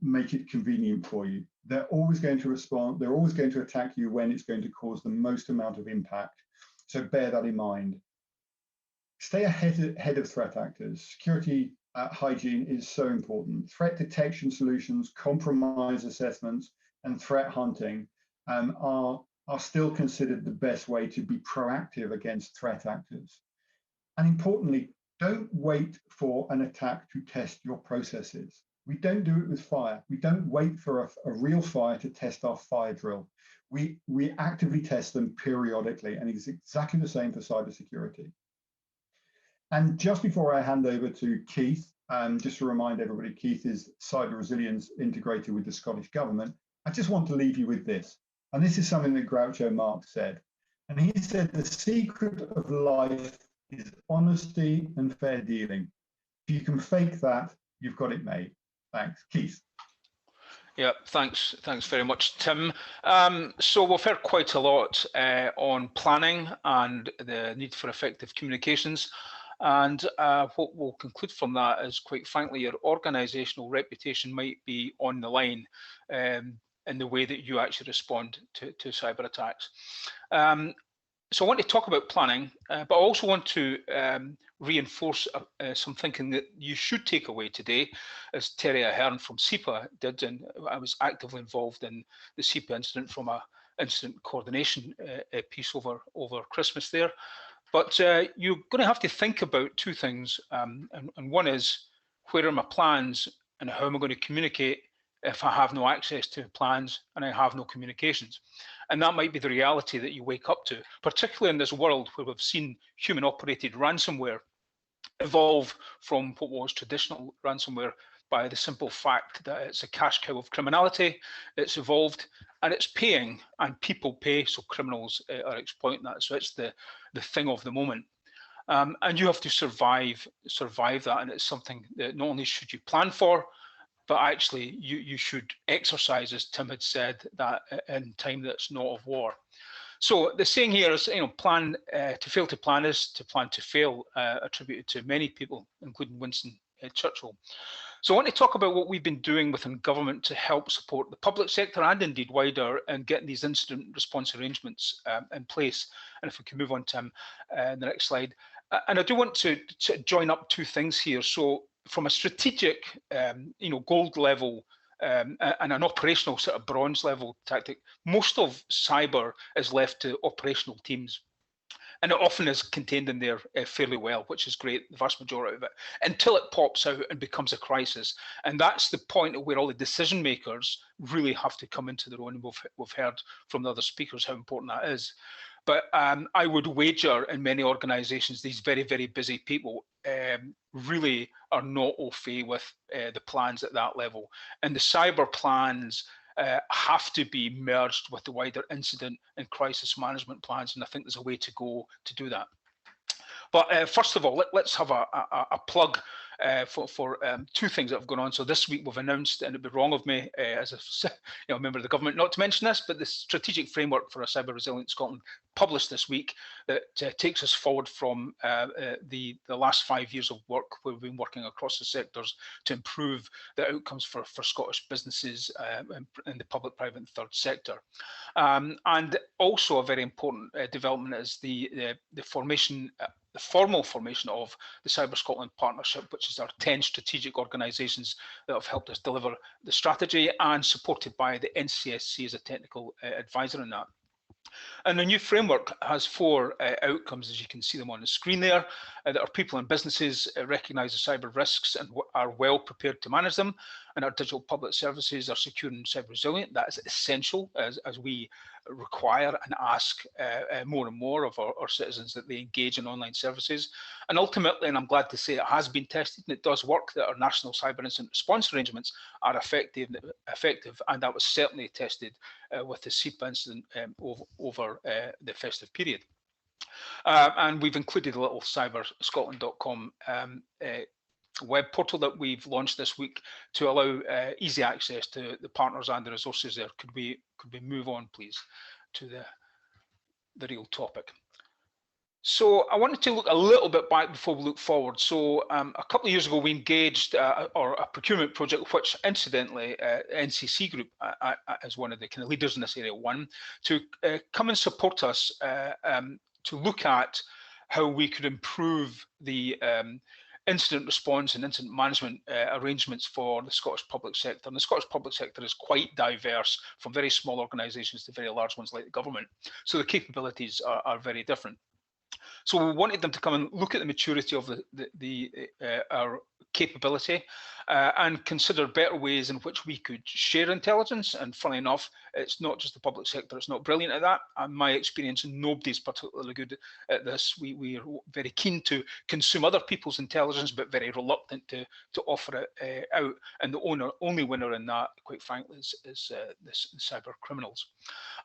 make it convenient for you. They're always going to respond. They're always going to attack you when it's going to cause the most amount of impact. So bear that in mind. Stay ahead of threat actors. Security hygiene is so important. Threat detection solutions, compromise assessments, and threat hunting are still considered the best way to be proactive against threat actors. And importantly, don't wait for an attack to test your processes. We don't do it with fire. We don't wait for a real fire to test our fire drill. We actively test them periodically, and it's exactly the same for cybersecurity. And just before I hand over to Keith, just to remind everybody, Keith is cyber resilience integrated with the Scottish Government. I just want to leave you with this. And this is something that Groucho Marx said. And he said, the secret of life is honesty and fair dealing. If you can fake that, you've got it made. Thanks. Keith. Yeah, thanks very much, Tim. So we've heard quite a lot on planning and the need for effective communications. And what we'll conclude from that is, quite frankly, your organisational reputation might be on the line in the way that you actually respond to cyber attacks. So I want to talk about planning, but I also want to reinforce some thinking that you should take away today, as Terry Ahern from SEPA did, and I was actively involved in the SEPA incident from a incident coordination piece over Christmas there. But you're going to have to think about 2 things, and one is, where are my plans and how am I going to communicate if I have no access to plans and I have no communications? And that might be the reality that you wake up to, particularly in this world where we've seen human-operated ransomware evolve from what was traditional ransomware by the simple fact that it's a cash cow of criminality. It's evolved and it's paying, and people pay, so criminals are exploiting that. So it's the thing of the moment. And you have to survive that, and it's something that not only should you plan for, but actually you should exercise, as Tim had said, that in time that's not of war. So the saying here is, plan to fail to plan is to plan to fail, attributed to many people, including Winston Churchill. So I want to talk about what we've been doing within government to help support the public sector and indeed wider in getting these incident response arrangements in place. And if we can move on, Tim, the next slide. And I do want to join up 2 things here. So from a strategic, gold level and an operational sort of bronze level tactic, most of cyber is left to operational teams. And it often is contained in there fairly well, which is great, the vast majority of it, until it pops out and becomes a crisis. And that's the point at where all the decision makers really have to come into their own. And we've heard from the other speakers how important that is. But I would wager in many organizations, these very, very busy people really are not au fait with the plans at that level. And the cyber plans have to be merged with the wider incident and crisis management plans. And I think there's a way to go to do that. But first of all, let's have a plug for 2 things that have gone on. So this week we've announced, and it'd be wrong of me as a member of the government not to mention this, but the strategic framework for a cyber resilient Scotland published this week that takes us forward from the last 5 years of work where we've been working across the sectors to improve the outcomes for Scottish businesses in the public, private and third sector. And also a very important development is the formation, the formal formation of the Cyber Scotland Partnership, which is our 10 strategic organisations that have helped us deliver the strategy and supported by the NCSC as a technical advisor in that. And the new framework has 4 outcomes, as you can see them on the screen there, that our people and businesses recognise the cyber risks and are well prepared to manage them, and our digital public services are secure and cyber resilient. That is essential as we require and ask more and more of our citizens that they engage in online services. And ultimately, and I'm glad to say it has been tested and it does work, that our national cyber incident response arrangements are effective, and that was certainly tested with the SEPA incident over the festive period. And we've included a little cyberscotland.com web portal that we've launched this week to allow easy access to the partners and the resources there. Could we move on, please, to the real topic? So I wanted to look a little bit back before we look forward. So a couple of years ago, we engaged a procurement project, which incidentally, NCC Group as one of the kind of leaders in this area won, to come and support us to look at how we could improve the incident response and incident management arrangements for the Scottish public sector. And the Scottish public sector is quite diverse, from very small organisations to very large ones like the government. So the capabilities are very different. So we wanted them to come and look at the maturity of our capability and consider better ways in which we could share intelligence. And funnily enough, it's not just the public sector, it's not brilliant at that. In my experience, nobody's particularly good at this. We are very keen to consume other people's intelligence, but very reluctant to offer it out. And the only winner in that, quite frankly, is the cyber criminals.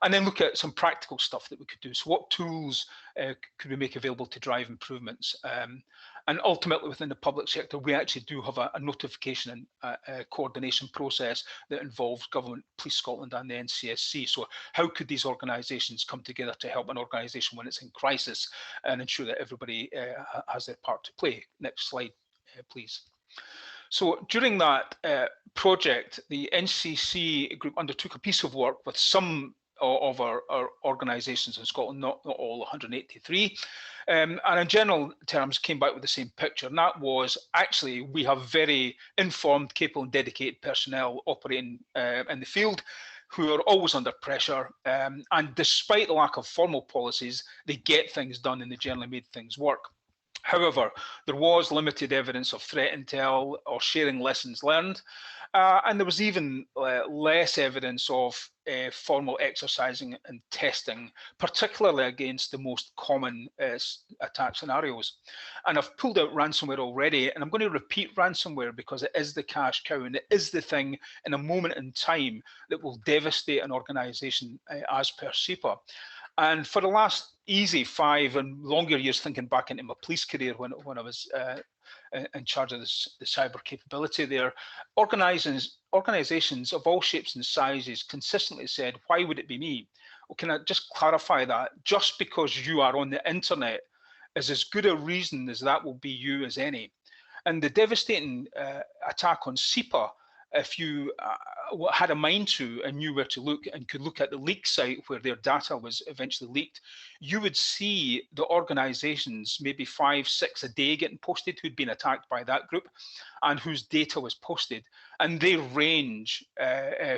And then look at some practical stuff that we could do. So what tools could we make available to drive improvements? And ultimately, within the public sector, we actually do have a notification and coordination process that involves Government, Police Scotland and the NCSC. So how could these organisations come together to help an organisation when it's in crisis and ensure that everybody has their part to play? Next slide, please. So during that project, the NCC Group undertook a piece of work with some of our organisations in Scotland, not all 183, and in general terms came back with the same picture, and that was actually we have very informed, capable and dedicated personnel operating in the field who are always under pressure, and despite the lack of formal policies, they get things done and they generally made things work. However, there was limited evidence of threat intel or sharing lessons learned, and there was even less evidence of formal exercising and testing, particularly against the most common attack scenarios. And I've pulled out ransomware already, and I'm going to repeat ransomware because it is the cash cow and it is the thing in a moment in time that will devastate an organisation as per SEPA. And for the last easy 5 and longer years, thinking back into my police career when I was in charge of the cyber capability there, organisations of all shapes and sizes consistently said, why would it be me? Well, can I just clarify that? Just because you are on the internet is as good a reason as that will be you as any. And the devastating attack on SEPA, if you had a mind to and knew where to look and could look at the leak site where their data was eventually leaked, you would see the organisations, maybe 5, 6 a day getting posted who'd been attacked by that group and whose data was posted. And they range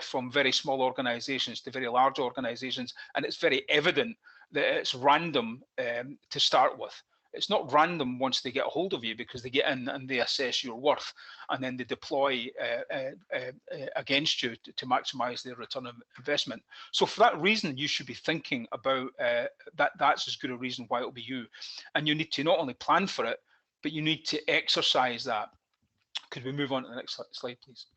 from very small organisations to very large organisations. And it's very evident that it's random to start with. It's not random once they get a hold of you, because they get in and they assess your worth and then they deploy against you to maximize their return on investment. So for that reason, you should be thinking about that's as good a reason why it'll be you. And you need to not only plan for it, but you need to exercise that. Could we move on to the next slide, please?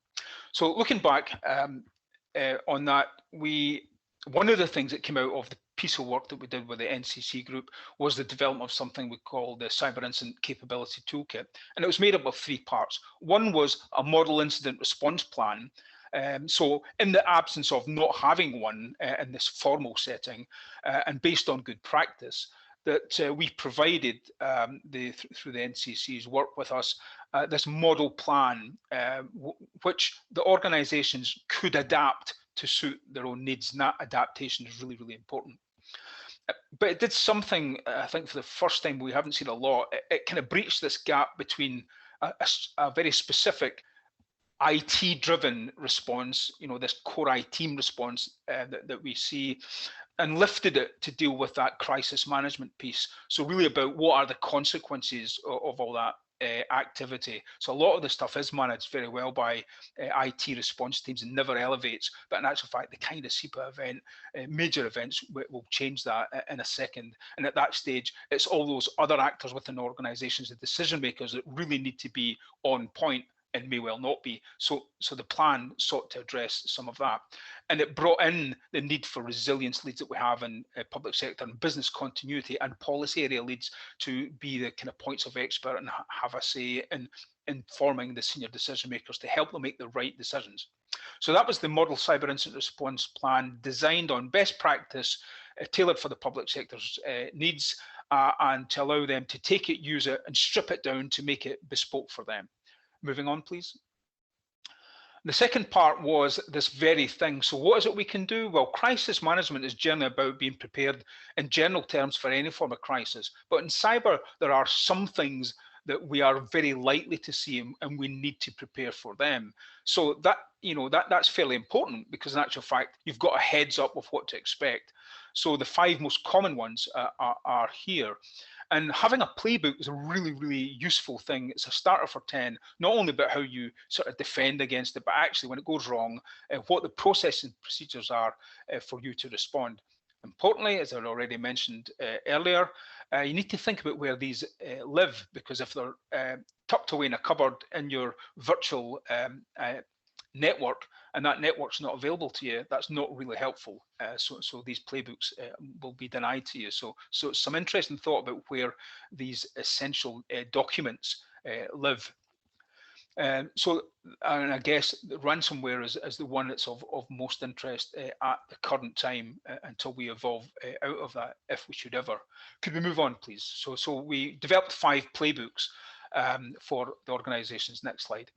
So looking back on that, one of the things that came out of the piece of work that we did with the NCC Group was the development of something we call the Cyber Incident Capability Toolkit. And it was made up of 3 parts. One was a model incident response plan. So in the absence of not having one in this formal setting, and based on good practice, that we provided through the NCC's work with us, this model plan, which the organizations could adapt to suit their own needs, and that adaptation is really, really important. But it did something, I think for the first time we haven't seen a lot, it kind of breached this gap between a very specific IT-driven response, this core IT response that we see, and lifted it to deal with that crisis management piece. So really about what are the consequences of all that activity. So a lot of the stuff is managed very well by IT response teams and never elevates. But in actual fact, the kind of SEPA event, major events, will change that in a second. And at that stage, it's all those other actors within organizations, the decision makers, that really need to be on point and may well not be. So the plan sought to address some of that. And it brought in the need for resilience leads that we have in public sector and business continuity and policy area leads to be the kind of points of expert and have a say in informing the senior decision makers to help them make the right decisions. So that was the model cyber incident response plan, designed on best practice, tailored for the public sector's needs, and to allow them to take it, use it, and strip it down to make it bespoke for them. Moving on, please. The second part was this very thing. So what is it we can do? Well, crisis management is generally about being prepared in general terms for any form of crisis. But in cyber, there are some things that we are very likely to see, and we need to prepare for them. So that, that's fairly important, because in actual fact, you've got a heads up of what to expect. So the 5 most common ones are here. And having a playbook is a really, really useful thing. It's a starter for 10, not only about how you sort of defend against it, but actually when it goes wrong, what the process and procedures are for you to respond. Importantly, as I already mentioned earlier, you need to think about where these live, because if they're tucked away in a cupboard in your virtual network, and that network's not available to you, that's not really helpful. So these playbooks will be denied to you. So some interesting thought about where these essential documents live. And I guess ransomware is the one that's of most interest at the current time, until we evolve out of that, if we should ever. Could we move on, please? So we developed 5 playbooks for the organizations. Next slide.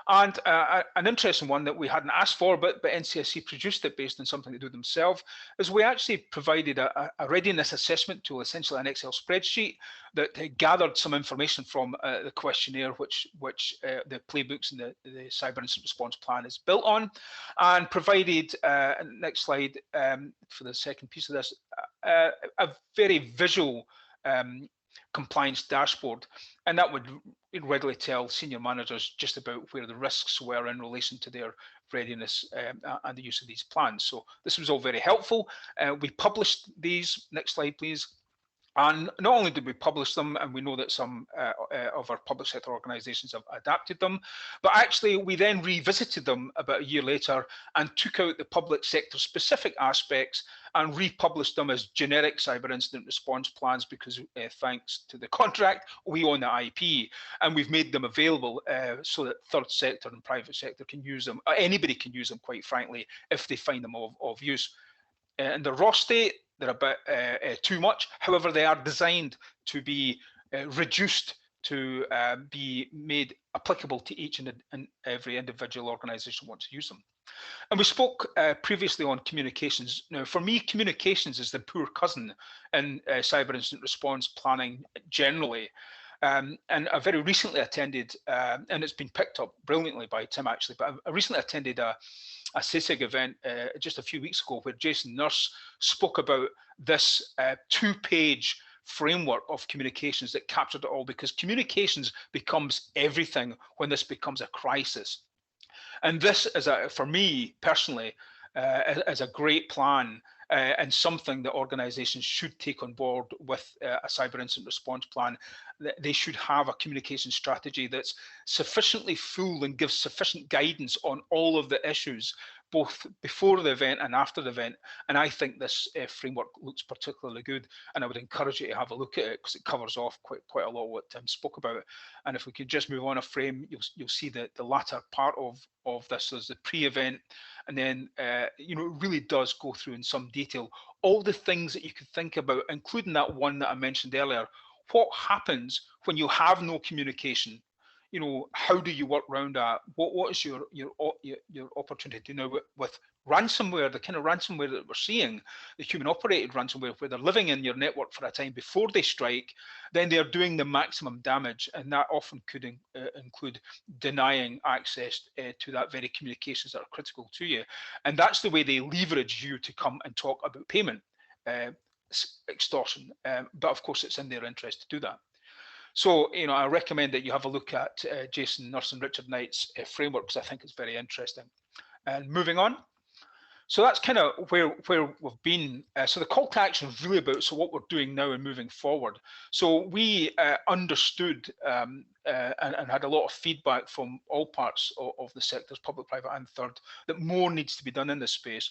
And an interesting one that we hadn't asked for, but NCSC produced it based on something they do themselves, is we actually provided a readiness assessment tool, essentially an Excel spreadsheet that gathered some information from the questionnaire, which the playbooks and the cyber incident response plan is built on, and provided, next slide, for the second piece of this, a very visual compliance dashboard, and that would readily tell senior managers just about where the risks were in relation to their readiness and the use of these plans. So this was all very helpful. We published these. Next slide, please. And not only did we publish them, and we know that some of our public sector organisations have adapted them, but actually we then revisited them about a year later and took out the public sector specific aspects and republished them as generic cyber incident response plans, because thanks to the contract, we own the IP, and we've made them available so that third sector and private sector can use them. Anybody can use them, quite frankly, if they find them of use. In the raw state, they're a bit too much. However, they are designed to be reduced to be made applicable to each and every individual organisation wants to use them. And we spoke previously on communications. Now, for me, communications is the poor cousin in cyber incident response planning generally. And I very recently attended, and it's been picked up brilliantly by Tim actually, but I recently attended a CSIG event just a few weeks ago where Jason Nurse spoke about this 2-page framework of communications that captured it all, because communications becomes everything when this becomes a crisis. And this is, for me personally, is a great plan and something that organizations should take on board with a cyber incident response plan. They should have a communication strategy that's sufficiently full and gives sufficient guidance on all of the issues, both before the event and after the event. And I think this framework looks particularly good, and I would encourage you to have a look at it, because it covers off quite a lot of what Tim spoke about. And if we could just move on a frame, you'll see that the latter part of this is the pre-event, and then it really does go through in some detail all the things that you could think about, including that one that I mentioned earlier. What happens when you have no communication? How do you work around that? What is your opportunity now with ransomware, the kind of ransomware that we're seeing, the human operated ransomware, where they're living in your network for a time before they strike, then they're doing the maximum damage, and that often could include denying access to that very communications that are critical to you. And that's the way they leverage you to come and talk about payment extortion, but of course it's in their interest to do that. So, I recommend that you have a look at Jason Nurse and Richard Knight's framework, because I think it's very interesting. And moving on. So that's kind of where we've been. So the call to action is really about what we're doing now and moving forward. So we understood and had a lot of feedback from all parts of the sectors, public, private and third, that more needs to be done in this space.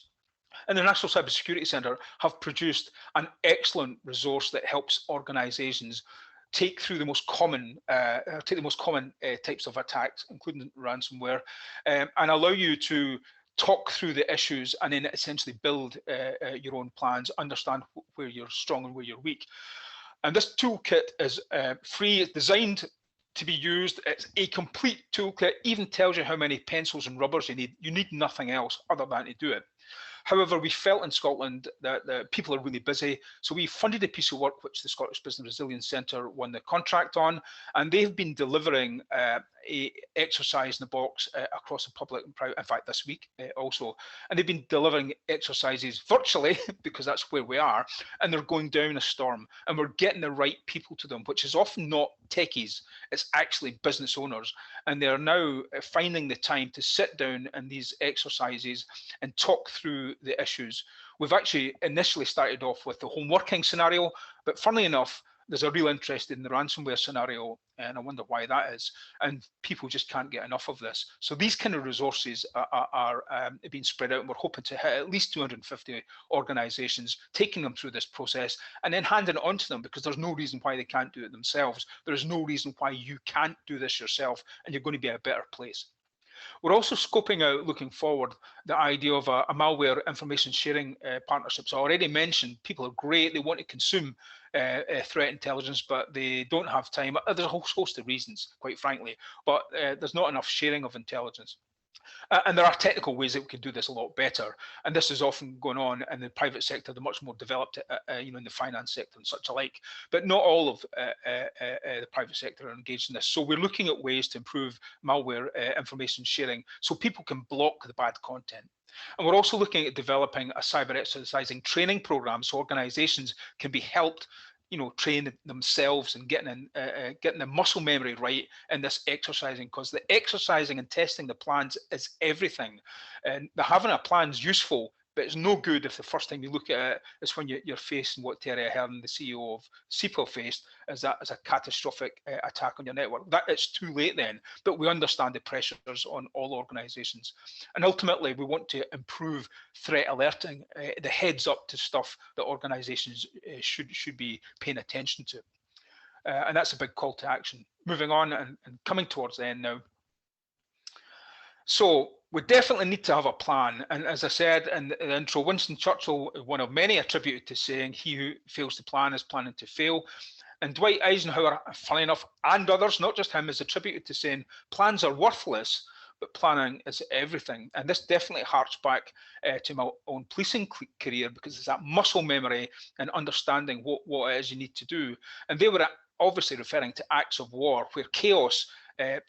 And the National Cybersecurity Centre have produced an excellent resource that helps organisations take through the most common types of attacks, including ransomware, and allow you to talk through the issues and then essentially build your own plans, understand where you're strong and where you're weak. And this toolkit is free, it's designed to be used. It's a complete toolkit, even tells you how many pencils and rubbers you need. You need nothing else other than to do it. However, we felt in Scotland that people are really busy, so we funded a piece of work which the Scottish Business Resilience Centre won the contract on, and they've been delivering a exercise in the box across the public and private, in fact this week also, and they've been delivering exercises virtually because that's where we are, and they're going down a storm, and we're getting the right people to them, which is often not techies, it's actually business owners, and they're now finding the time to sit down in these exercises and talk through the issues. We've actually initially started off with the home working scenario, but funnily enough, there's a real interest in the ransomware scenario, and I wonder why that is. And people just can't get enough of this. So these kind of resources are being spread out, and we're hoping to hit at least 250 organisations, taking them through this process and then handing it on to them, because there's no reason why they can't do it themselves. There is no reason why you can't do this yourself, and you're going to be in a better place. We're also scoping out, looking forward, the idea of a malware information sharing partnerships. I already mentioned people are great, they want to consume threat intelligence, but they don't have time. There's a whole host of reasons, quite frankly, but there's not enough sharing of intelligence. And there are technical ways that we can do this a lot better. And this is often going on in the private sector, the much more developed, in the finance sector and such alike. But not all of the private sector are engaged in this. So we're looking at ways to improve malware information sharing so people can block the bad content. And we're also looking at developing a cyber exercising training program so organizations can be helped train themselves and getting the muscle memory right in this exercising, because the exercising and testing the plans is everything. And having a plan is useful, but it's no good if the first time you look at it is when you're facing what Terry Ahern, the CEO of CPL, faced as a catastrophic attack on your network. That it's too late then, but we understand the pressures on all organizations. And ultimately, we want to improve threat alerting, the heads up to stuff that organizations should be paying attention to. And that's a big call to action. Moving on and coming towards the end now. So we definitely need to have a plan. And as I said in the intro, Winston Churchill, one of many, attributed to saying, "He who fails to plan is planning to fail." And Dwight Eisenhower, funny enough, and others, not just him, is attributed to saying, "Plans are worthless, but planning is everything." And this definitely harks back to my own policing career, because it's that muscle memory and understanding what it is you need to do. And they were obviously referring to acts of war where chaos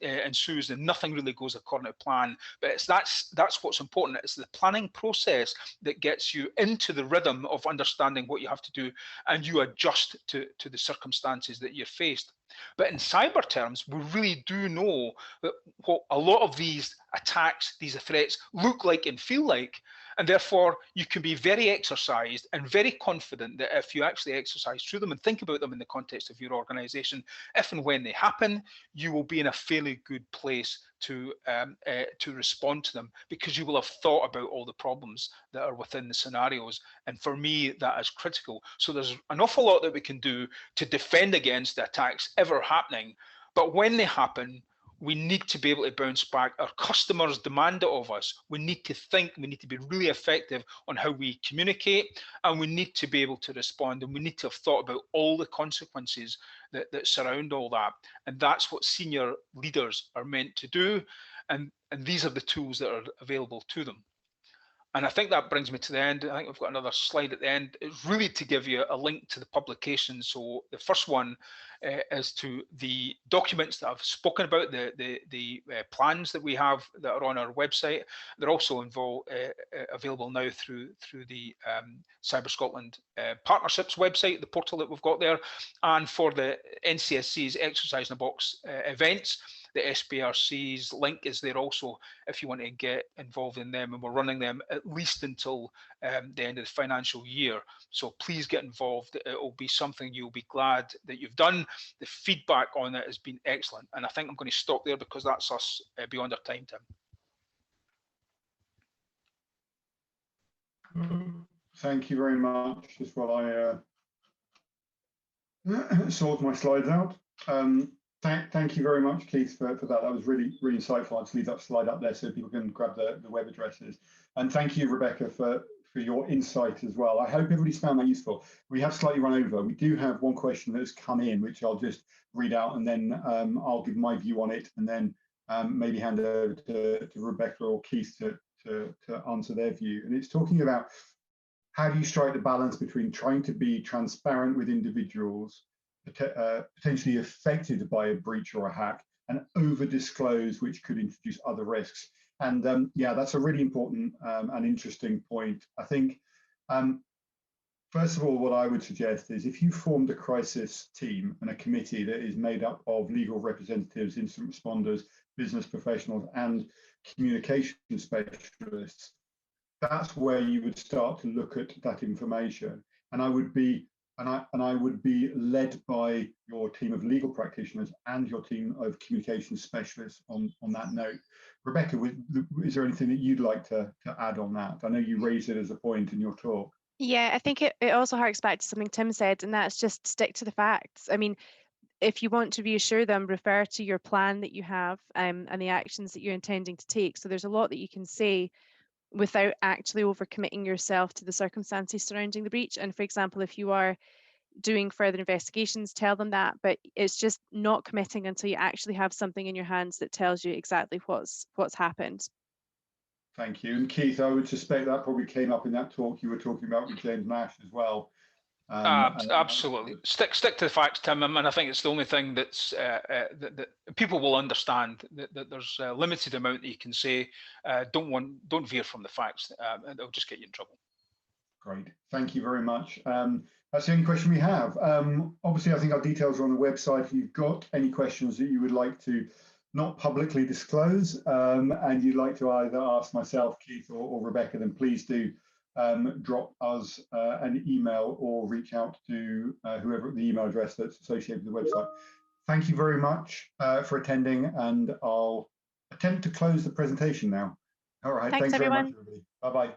ensues and nothing really goes according to plan. But that's what's important. It's the planning process that gets you into the rhythm of understanding what you have to do, and you adjust to the circumstances that you're faced. But in cyber terms, we really do know that what a lot of these attacks, these threats look like and feel like, and therefore you can be very exercised and very confident that if you actually exercise through them and think about them in the context of your organization, if and when they happen, you will be in a fairly good place to respond to them, because you will have thought about all the problems that are within the scenarios. And for me, that is critical. So there's an awful lot that we can do to defend against the attacks ever happening. But when they happen, we need to be able to bounce back. Our customers demand it of us. We need to think, we need to be really effective on how we communicate, and we need to be able to respond, and we need to have thought about all the consequences that surround all that. And that's what senior leaders are meant to do. And these are the tools that are available to them. And I think that brings me to the end. I think we've got another slide at the end. It's really to give you a link to the publications. So the first one is to the documents that I've spoken about, the plans that we have that are on our website. They're also available now through the Cyber Scotland Partnerships website, the portal that we've got there. And for the NCSC's Exercise in a Box events, the SBRC's link is there also if you want to get involved in them, and we're running them at least until the end of the financial year. So please get involved. It will be something you'll be glad that you've done. The feedback on it has been excellent, and I think I'm going to stop there because that's us beyond our time, Tim. Thank you very much. Just while I sort my slides out. Thank you very much, Keith, for that. That was really, really insightful. I'll just leave that slide up there so people can grab the web addresses. And thank you, Rebecca, for your insight as well. I hope everybody's found that useful. We have slightly run over. We do have one question that has come in, which I'll just read out, and then I'll give my view on it, and then maybe hand over to Rebecca or Keith to answer their view. And it's talking about how do you strike the balance between trying to be transparent with individuals potentially affected by a breach or a hack, and over disclose, which could introduce other risks. And yeah, that's a really important and interesting point. I think, first of all, what I would suggest is if you formed a crisis team and a committee that is made up of legal representatives, incident responders, business professionals, and communication specialists, that's where you would start to look at that information. And I would be led by your team of legal practitioners and your team of communication specialists on that note. Rebecca, is there anything that you'd like to add on that? I know you raised it as a point in your talk. Yeah, I think it also harks back to something Tim said, and that's just stick to the facts. I mean, if you want to reassure them, refer to your plan that you have and the actions that you're intending to take. So there's a lot that you can say without actually overcommitting yourself to the circumstances surrounding the breach. And for example, if you are doing further investigations, tell them that, but it's just not committing until you actually have something in your hands that tells you exactly what's happened. Thank you. And Keith, I would suspect that probably came up in that talk you were talking about with James Nash as well. Absolutely. Stick to the facts, Tim, and I think it's the only thing that's that people will understand that there's a limited amount that you can say. Don't veer from the facts. It'll just get you in trouble. Great. Thank you very much. That's the only question we have. Obviously, I think our details are on the website. If you've got any questions that you would like to not publicly disclose and you'd like to either ask myself, Keith, or Rebecca, then please do drop us an email or reach out to whoever, the email address that's associated with the website. Thank you very much for attending, and I'll attempt to close the presentation now. All right. Thanks everyone. Very much, everybody. Bye-bye.